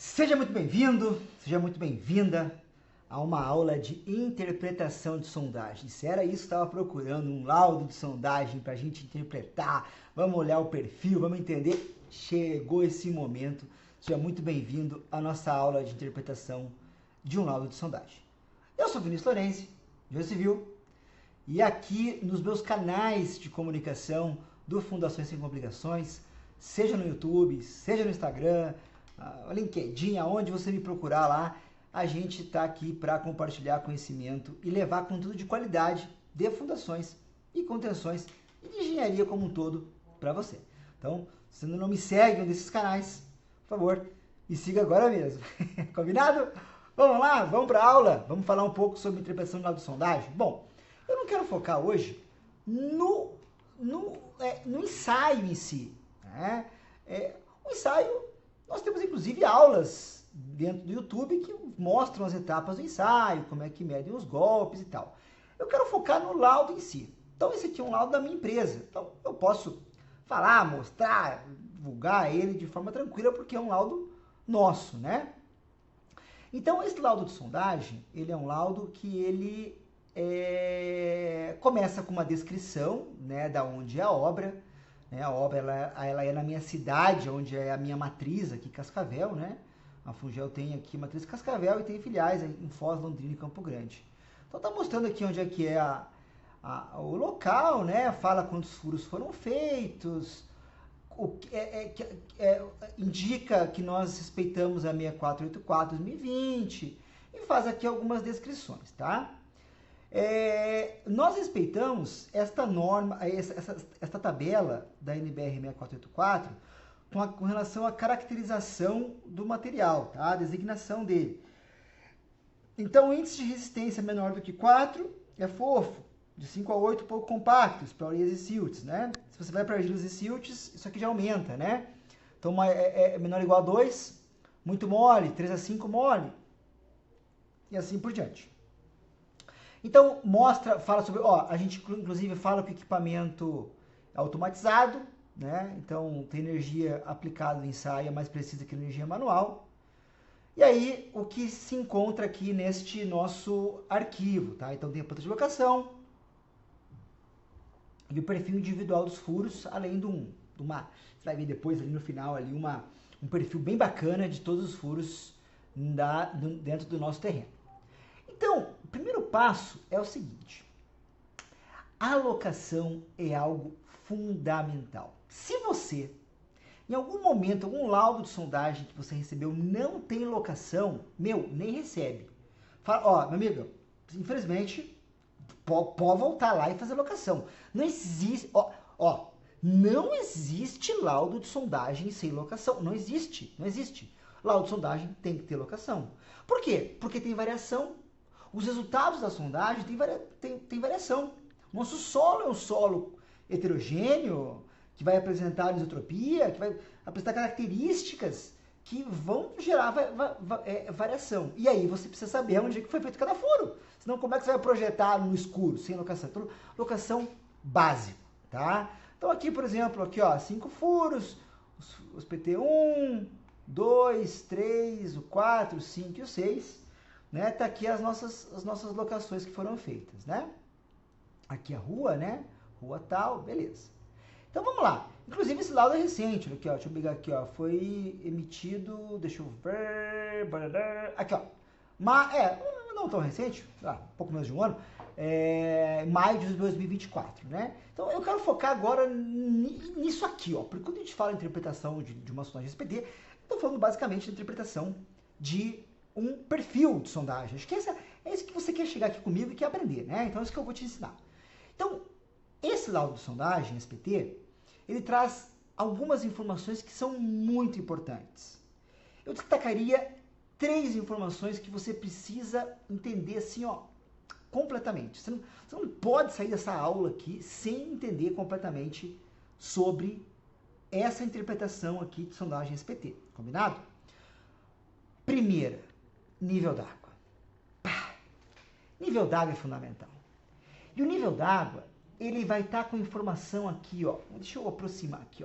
Seja muito bem-vindo, seja muito bem-vinda a uma aula de interpretação de sondagem. Se era isso que estava procurando, um laudo de sondagem para a gente interpretar, vamos olhar o perfil, vamos entender, chegou esse momento. Seja muito bem-vindo à nossa aula de interpretação de um laudo de sondagem. Eu sou Vinícius Lourenço, engenheiro civil, e aqui nos meus canais de comunicação do Fundações Sem Complicações, seja no YouTube, seja no Instagram, LinkedIn, aonde você me procurar lá, a gente está aqui para compartilhar conhecimento e levar conteúdo de qualidade de fundações e contenções e de engenharia como um todo para você. Então, se ainda não me segue em um desses canais, por favor, me siga agora mesmo. Combinado? Vamos lá, vamos para a aula, vamos falar um pouco sobre interpretação de laudo de sondagem. Bom, eu não quero focar hoje no ensaio em si. Né? O ensaio, nós temos inclusive aulas dentro do YouTube que mostram as etapas do ensaio, como é que medem os golpes e tal. Eu quero focar no laudo em si. Então esse aqui é um laudo da minha empresa. Então eu posso falar, mostrar, divulgar ele de forma tranquila porque é um laudo nosso, né? Então esse laudo de sondagem, ele é um laudo que ele começa com uma descrição, né, da onde é a obra. A obra ela é na minha cidade, onde é a minha matriz aqui, Cascavel, né? A Fungel tem aqui matriz Cascavel e tem filiais em Foz, Londrina e Campo Grande. Então tá mostrando aqui onde é que é o local, né? Fala quantos furos foram feitos, indica que nós respeitamos a 6484/2020 e faz aqui algumas descrições, tá? Nós respeitamos esta norma, esta tabela da NBR 6484 com relação à caracterização do material, tá? A designação dele. Então, o índice de resistência menor do que 4 é fofo, de 5 a 8 pouco compactos, para areias e siltes, né? Se você vai para argilas e siltes, isso aqui já aumenta, né? Então, menor ou igual a 2, muito mole, 3 a 5 mole, e assim por diante. Então, fala sobre, a gente inclusive fala que o equipamento é automatizado, né? Então, tem energia aplicada no ensaio é mais precisa que a energia manual. E aí, o que se encontra aqui neste nosso arquivo, tá? Então, tem a planta de locação e o perfil individual dos furos, além de uma, você vai ver depois ali no final, ali um perfil bem bacana de todos os furos dentro do nosso terreno. Então, o primeiro passo é o seguinte: a locação é algo fundamental. Se você, em algum momento, algum laudo de sondagem que você recebeu não tem locação, nem recebe. Fala, meu amigo, infelizmente, pode voltar lá e fazer locação. Não existe, não existe laudo de sondagem sem locação. Não existe. Laudo de sondagem tem que ter locação. Por quê? Porque tem variação. Os resultados da sondagem têm variação. Nosso solo é um solo heterogêneo, que vai apresentar anisotropia, que vai apresentar características que vão gerar variação. E aí você precisa saber onde é que foi feito cada furo. Senão como é que você vai projetar no escuro, sem locação? Então, locação básica, tá? Então aqui, por exemplo, 5 furos, os PT1, 2, 3, o 4, o 5 e o 6. Né? Tá aqui as nossas locações que foram feitas, né? Aqui a rua, né? Rua tal, beleza. Então vamos lá. Inclusive esse laudo é recente, aqui, deixa eu pegar aqui, foi emitido, deixa eu ver, aqui, não tão recente, um pouco menos de um ano, maio de 2024, né? Então eu quero focar agora nisso aqui, porque quando a gente fala em interpretação de uma sondagem SPD, estou falando basicamente de interpretação de um perfil de sondagem. Acho que é isso que você quer chegar aqui comigo e quer aprender, né? Então é isso que eu vou te ensinar. Então, esse laudo de sondagem, SPT, ele traz algumas informações que são muito importantes. Eu destacaria 3 informações que você precisa entender assim, completamente. Você não pode sair dessa aula aqui sem entender completamente sobre essa interpretação aqui de sondagem SPT. Combinado? Primeira, nível d'água. Nível d'água é fundamental. E o nível d'água, ele vai estar com informação aqui, Deixa eu aproximar aqui,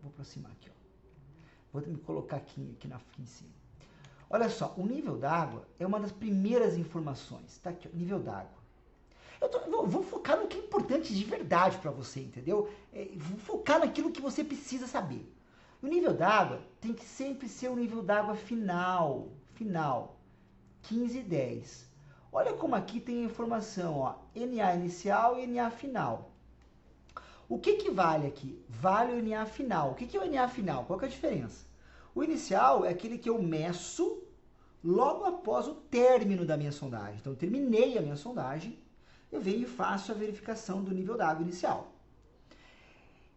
Vou aproximar aqui, Vou me colocar aqui em cima. Olha só, o nível d'água é uma das primeiras informações. Tá aqui, ó, nível d'água. Vou focar no que é importante de verdade para você, entendeu? Vou focar naquilo que você precisa saber. O nível d'água tem que sempre ser o nível d'água final, 15,10. Olha como aqui tem a informação, ó, NA inicial e NA final. O que vale aqui? Vale o NA final. O que é o NA final? Qual que é a diferença? O inicial é aquele que eu meço logo após o término da minha sondagem. Então, eu terminei a minha sondagem, eu venho e faço a verificação do nível d'água inicial.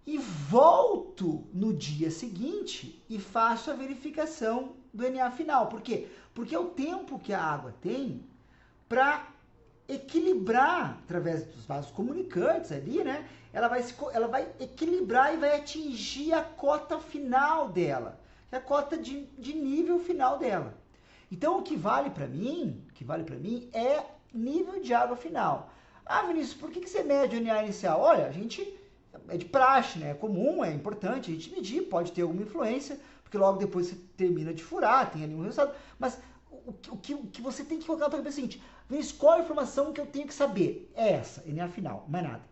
E volto no dia seguinte e faço a verificação do NA final. Por quê? Porque é o tempo que a água tem para equilibrar, através dos vasos comunicantes ali, né? Ela vai equilibrar e vai atingir a cota final dela, que é a cota de nível final dela. Então, o que vale para mim é nível de água final. Ah, Vinícius, por que você mede o NA inicial? Olha, a gente é de praxe, né? É comum, é importante a gente medir, pode ter alguma influência, porque logo depois você termina de furar, tem ali um resultado, mas o que você tem que colocar na tua cabeça é o seguinte: Vinícius, qual a informação que eu tenho que saber? É essa, NA final, mais nada.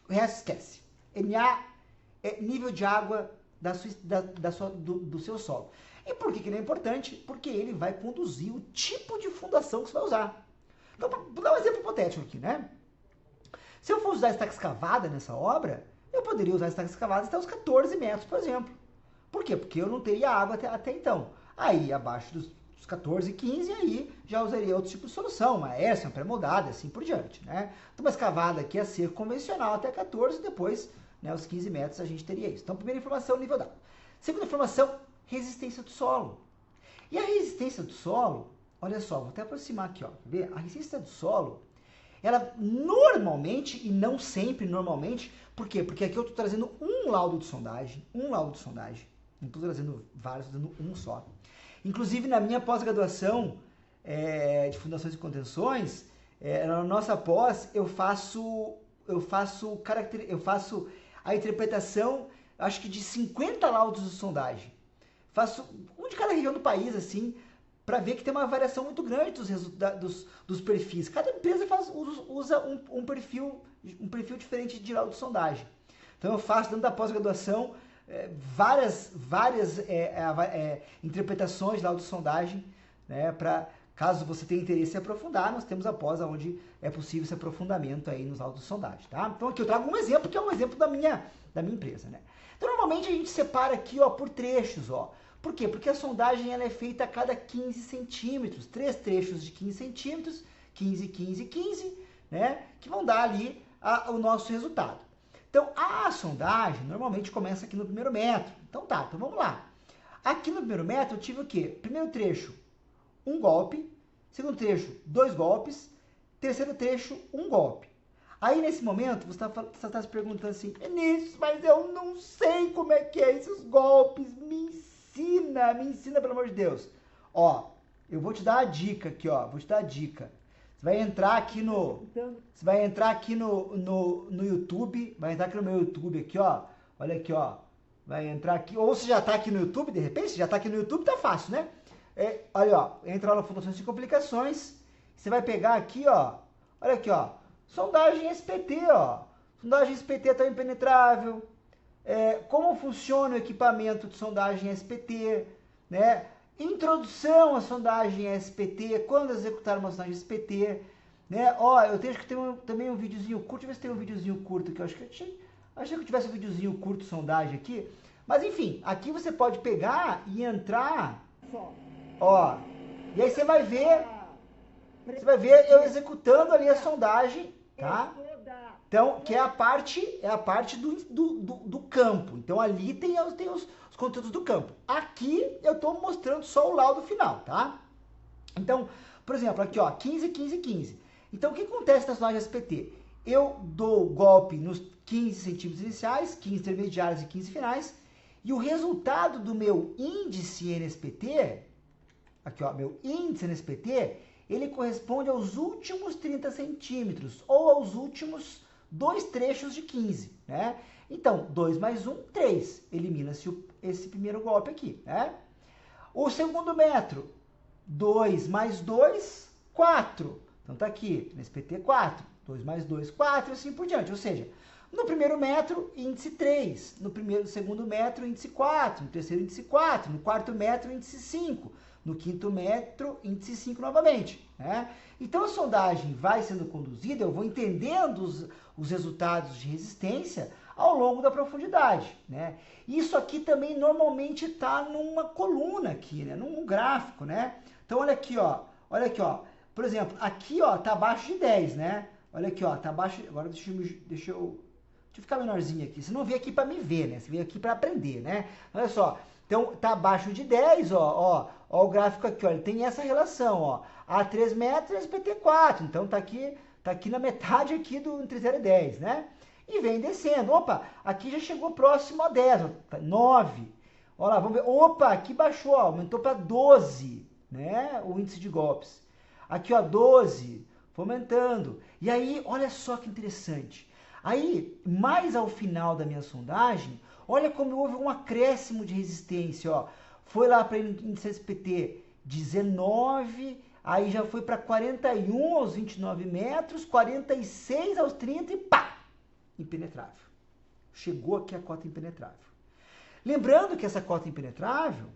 O resto esquece. NA é nível de água do seu solo. E por que ele é importante? Porque ele vai conduzir o tipo de fundação que você vai usar. Então, vou dar um exemplo hipotético aqui, né? Se eu fosse usar estaca escavada nessa obra, eu poderia usar estaca escavada até os 14 metros, por exemplo. Por quê? Porque eu não teria água até então. Aí, abaixo dos 14, 15, aí já usaria outro tipo de solução, uma hércia, uma pré-moldada, assim por diante, né? Então, uma escavada aqui é ser convencional até 14, depois, né, os 15 metros a gente teria isso. Então, primeira informação, nível d'água. Segunda informação, resistência do solo. E a resistência do solo, olha só, vou até aproximar aqui, ó, ver? A resistência do solo, ela normalmente, e não sempre normalmente, por quê? Porque aqui eu estou trazendo um laudo de sondagem, não estou trazendo vários, estou trazendo um só. Inclusive, na minha pós-graduação de fundações e contenções, na nossa pós, eu faço a interpretação, acho que de 50 laudos de sondagem. Faço um de cada região do país, assim, para ver que tem uma variação muito grande dos resultados dos perfis. Cada empresa usa um perfil diferente de laudo de sondagem. Então, eu faço, dentro da pós-graduação, várias interpretações de laudo de sondagem, né, para caso você tenha interesse em aprofundar, nós temos a pós onde é possível esse aprofundamento aí nos laudos de sondagem, tá? Então aqui eu trago um exemplo que é um exemplo da minha empresa, né? Então normalmente a gente separa aqui, ó, por trechos, ó. Por quê? Porque a sondagem ela é feita a cada 15 centímetros, 3 trechos de 15 centímetros, 15, 15, 15, né? Que vão dar ali o nosso resultado. Então, a sondagem normalmente começa aqui no primeiro metro. Então tá, então vamos lá. Aqui no primeiro metro eu tive o quê? Primeiro trecho, um golpe. Segundo trecho, 2 golpes. Terceiro trecho, 1 golpe. Aí nesse momento você está se perguntando assim: Vinícius, mas eu não sei como é que é esses golpes. Me ensina pelo amor de Deus. Ó, eu vou te dar a dica aqui, ó. Você vai entrar aqui no YouTube, vai entrar aqui no meu YouTube aqui, ó. Olha aqui, ó. Vai entrar aqui, ou você já tá aqui no YouTube, de repente, se já tá aqui no YouTube, tá fácil, né? Olha, ó, entra lá na Fundações e Complicações, você vai pegar aqui, ó. Olha aqui, ó. Sondagem SPT, ó. Sondagem SPT tão impenetrável. Como funciona o equipamento de sondagem SPT, né? Introdução à sondagem SPT, quando executar uma sondagem SPT, né? Ó, eu tenho que ter também um videozinho curto, deixa eu ver se tem um videozinho curto aqui, eu achei que eu tivesse um videozinho curto de sondagem aqui, mas enfim, aqui você pode pegar e entrar, ó, e aí você vai ver eu executando ali a sondagem, tá? Então, que é a parte do campo. Então, ali tem os conteúdos do campo. Aqui, eu estou mostrando só o laudo final, tá? Então, por exemplo, aqui, ó, 15, 15, 15. Então, o que acontece na sondagem SPT? Eu dou o golpe nos 15 centímetros iniciais, 15 intermediários e 15 finais, e o resultado do meu índice NSPT, aqui, ó, meu índice NSPT, ele corresponde aos últimos 30 centímetros, ou aos últimos 2 trechos de 15, né? Então, 2 mais 1, 3. Elimina-se esse primeiro golpe aqui, né? O segundo metro, 2 mais 2, 4. Então tá aqui, no SPT 4. 2 mais 2, 4 e assim por diante. Ou seja, no primeiro metro, índice 3. No segundo metro, índice 4. No terceiro, índice 4. No quarto metro, índice 5. No quinto metro, índice 5 novamente. Né? Então a sondagem vai sendo conduzida, eu vou entendendo os resultados de resistência ao longo da profundidade. Né? Isso aqui também normalmente está numa coluna aqui, né? Num gráfico. Né? Então olha aqui, ó. Olha aqui, ó. Por exemplo, aqui ó, tá abaixo de 10, né? Olha aqui, ó, tá abaixo. Agora deixa eu ficar menorzinho aqui. Você não veio aqui para me ver, né? Você veio aqui para aprender, né? Olha só. Então, tá abaixo de 10, ó o gráfico aqui, ó, ele tem essa relação, ó. A 3 metros e SPT 4. Então, tá aqui na metade aqui entre 0 e 10, né? E vem descendo. Opa, aqui já chegou próximo a 10, ó, 9. Olha lá, vamos ver. Opa, aqui baixou, ó, aumentou para 12, né? O índice de golpes. Aqui, ó, 12, fomentando. E aí, olha só que interessante. Aí, mais ao final da minha sondagem, olha como houve um acréscimo de resistência, ó. Foi lá para índice SPT 19, aí já foi para 41 aos 29 metros, 46 aos 30 e pá! Impenetrável. Chegou aqui a cota impenetrável. Lembrando que essa cota impenetrável,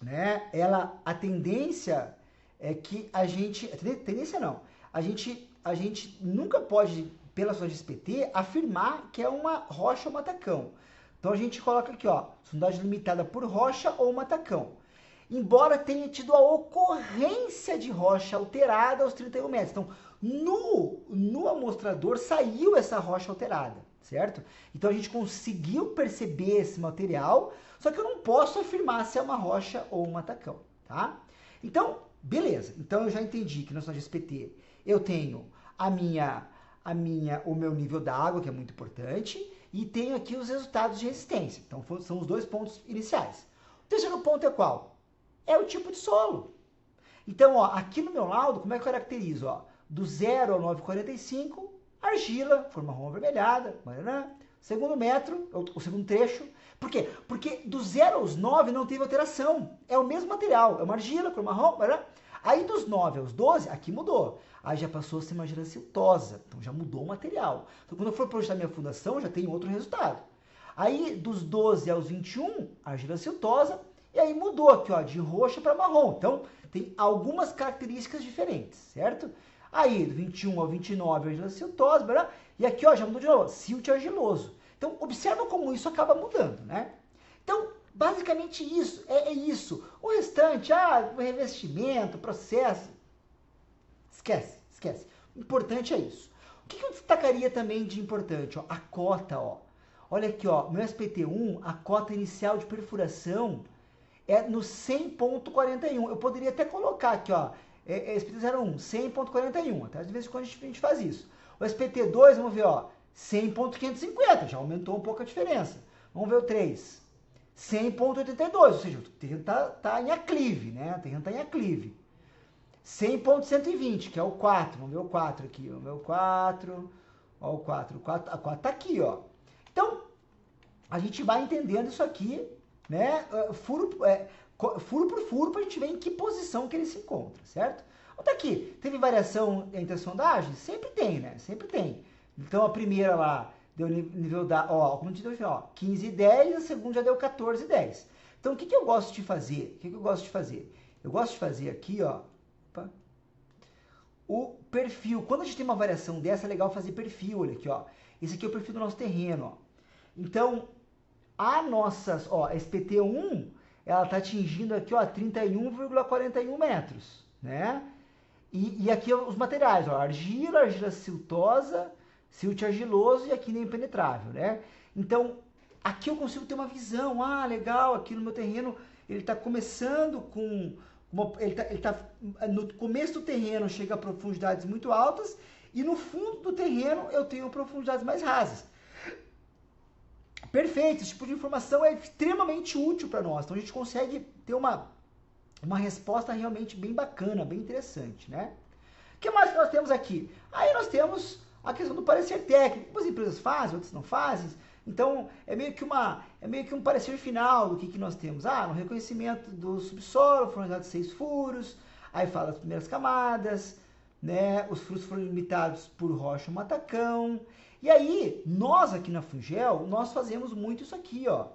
né, a tendência é que tendência não, a gente nunca pode, pela sua SPT, afirmar que é uma rocha ou matacão. Então a gente coloca aqui, ó, sondagem limitada por rocha ou matacão. Embora tenha tido a ocorrência de rocha alterada aos 31 metros. Então, no amostrador saiu essa rocha alterada, certo? Então a gente conseguiu perceber esse material, só que eu não posso afirmar se é uma rocha ou um matacão, tá? Então, beleza. Então eu já entendi que na sondagem SPT eu tenho o meu nível da água, que é muito importante, e tenho aqui os resultados de resistência. Então, são os dois pontos iniciais. O terceiro ponto é qual? É o tipo de solo. Então, ó, aqui no meu laudo, como é que eu caracterizo? Ó, do 0 ao 9,45, argila, forma marrom avermelhada, segundo metro, o segundo trecho. Por quê? Porque do 0 aos 9 não teve alteração. É o mesmo material, é uma argila, cor marrom, Aí dos 9 aos 12, aqui mudou. Aí já passou a ser uma argila siltosa, então já mudou o material. Então quando eu for projetar minha fundação, já tem outro resultado. Aí dos 12 aos 21, argila siltosa, e aí mudou aqui, ó, de roxa para marrom. Então tem algumas características diferentes, certo? Aí do 21 ao 29, argila siltosa, e aqui, ó, já mudou de novo, silt argiloso. Então observa como isso acaba mudando, né? Então, basicamente isso, é isso. O restante, o revestimento, processo, esquece. O importante é isso. O que eu destacaria também de importante? Ó, a cota, ó. Olha aqui, ó, meu SPT1, a cota inicial de perfuração é no 100.41. Eu poderia até colocar aqui, ó, SPT01, 100.41. Até às vezes quando a gente faz isso. O SPT2, vamos ver, ó, 100.550, já aumentou um pouco a diferença. Vamos ver o 3. 100.82, ou seja, o terreno tá em aclive, né? O terreno está em aclive. 100.120, que é o 4. Vamos ver o 4 aqui. Vamos ver o 4. Ó, o 4. A 4 tá aqui, ó. Então, a gente vai entendendo isso aqui, né? Furo por furo, para a gente ver em que posição que ele se encontra, certo? Olha aqui. Teve variação entre as sondagens? Sempre tem, né? Sempre tem. Então, a primeira lá deu nível da, ó, como a gente deu, ó, 15,10, a segunda já deu 14,10. Então, o que eu gosto de fazer? Eu gosto de fazer aqui, ó, o perfil. Quando a gente tem uma variação dessa, é legal fazer perfil, olha aqui, ó. Esse aqui é o perfil do nosso terreno, ó. Então, a nossa, ó, SPT1, ela tá atingindo aqui, ó, 31,41 metros, né? E aqui os materiais, ó, argila siltosa, silt argiloso e aqui nem impenetrável, né? Então, aqui eu consigo ter uma visão, legal, aqui no meu terreno, ele está começando com, ele tá no começo do terreno chega a profundidades muito altas e no fundo do terreno eu tenho profundidades mais rasas. Perfeito, esse tipo de informação é extremamente útil para nós, então a gente consegue ter uma resposta realmente bem bacana, bem interessante, né? O que mais que nós temos aqui? Aí nós temos a questão do parecer técnico. Algumas empresas fazem, outras não fazem. Então, é meio que um parecer final do que nós temos. Ah, no reconhecimento do subsolo foram realizados 6 furos, aí fala das primeiras camadas, né? Os furos foram limitados por rocha ou matacão. E aí, nós aqui na Fungel, nós fazemos muito isso aqui, ó.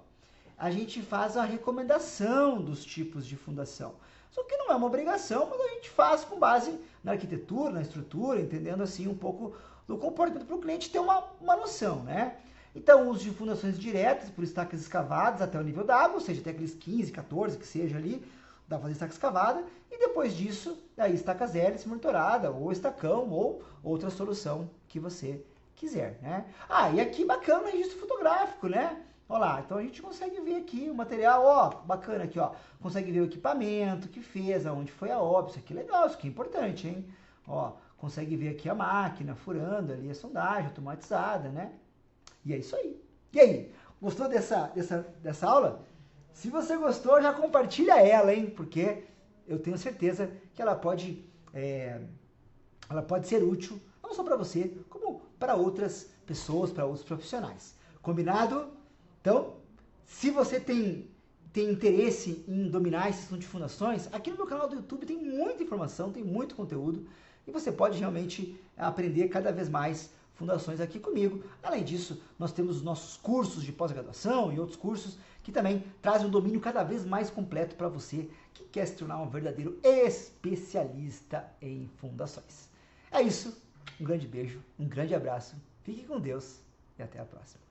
A gente faz a recomendação dos tipos de fundação. Só que não é uma obrigação, mas a gente faz com base na arquitetura, na estrutura, entendendo assim um pouco do comportamento para o cliente ter uma noção, né? Então, o uso de fundações diretas por estacas escavadas até o nível da água, ou seja, até aqueles 15, 14 que seja ali, dá para fazer estaca escavada, e depois disso, aí estacas hélice monitorada, ou estacão, ou outra solução que você quiser, né? Ah, e aqui bacana o registro fotográfico, né? Olha lá, então a gente consegue ver aqui o material, ó, bacana aqui, ó, consegue ver o equipamento que fez, aonde foi a obra, isso aqui é legal, isso aqui é importante, hein? Ó, consegue ver aqui a máquina furando ali a sondagem automatizada, né? E é isso aí. E aí, gostou dessa aula? Se você gostou, já compartilha ela, hein? Porque eu tenho certeza que ela pode ser útil, não só para você, como para outras pessoas, para outros profissionais. Combinado? Então, se você tem interesse em dominar esse assunto de fundações, aqui no meu canal do YouTube tem muita informação, tem muito conteúdo, e você pode realmente aprender cada vez mais fundações aqui comigo. Além disso, nós temos os nossos cursos de pós-graduação e outros cursos que também trazem um domínio cada vez mais completo para você que quer se tornar um verdadeiro especialista em fundações. É isso, um grande beijo, um grande abraço, fique com Deus e até a próxima.